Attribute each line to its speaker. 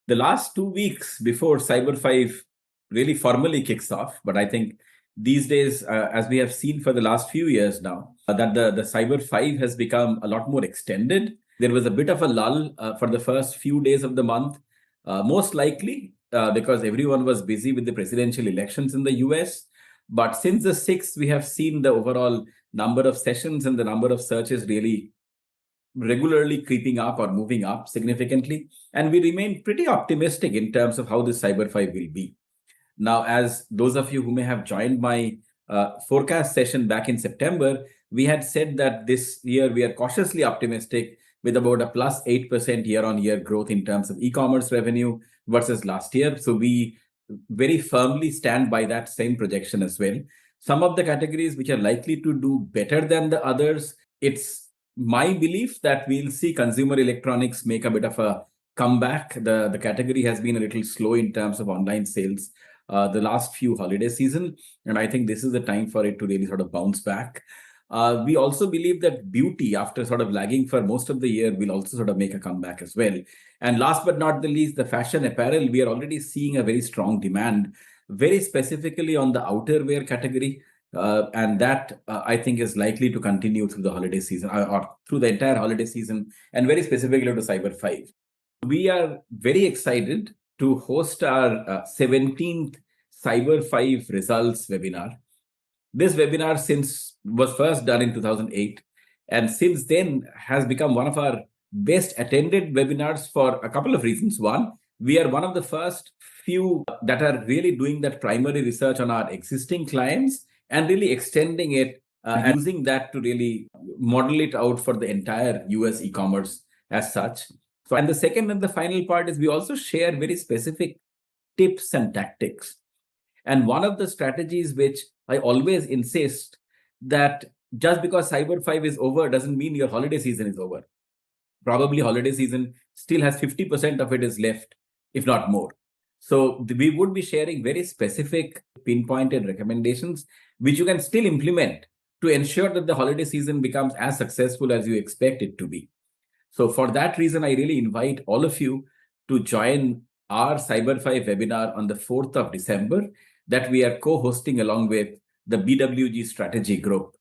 Speaker 1: the last 2 weeks before Cyber 5 really formally kicks off. But I think these days, as we have seen for the last few years now, that the Cyber 5 has become a lot more extended. There was a bit of a lull for the first few days of the month, most likely because everyone was busy with the presidential elections in the US. But since the 6th, we have seen the overall number of sessions and the number of searches really regularly creeping up or moving up significantly. And we remain pretty optimistic in terms of how this Cyber 5 will be. Now, as those of you who may have joined my forecast session back in September, we had said that this year we are cautiously optimistic with about a plus 8% year-on-year growth in terms of e-commerce revenue versus last year. So we very firmly stand by that same projection as well. Some of the categories which are likely to do better than the others, it's my belief that we'll see consumer electronics make a bit of a comeback. The category has been a little slow in terms of online sales the last few holiday season, and I think this is the time for it to really sort of bounce back. We also believe that beauty, after sort of lagging for most of the year, will also sort of make a comeback as well. And last but not the least, the fashion apparel, we are already seeing a very strong demand, very specifically on the outerwear category. And that I think is likely to continue through the holiday season or through the entire holiday season, and very specifically to Cyber 5. We are very excited to host our 17th Cyber 5 results webinar. This webinar was first done in 2008, and since then has become one of our best attended webinars for a couple of reasons. One, we are one of the first few that are really doing that primary research on our existing clients and really extending it, using that to really model it out for the entire US e-commerce as such. So, and the second and the final part is we also share very specific tips and tactics. And one of the strategies which I always insist that just because Cyber 5 is over doesn't mean your holiday season is over. Probably holiday season still has 50% of it is left, if not more. So we would be sharing very specific pinpointed recommendations, which you can still implement to ensure that the holiday season becomes as successful as you expect it to be. So for that reason, I really invite all of you to join our Cyber 5 webinar on the 4th of December that we are co-hosting along with the BWG Strategy Group.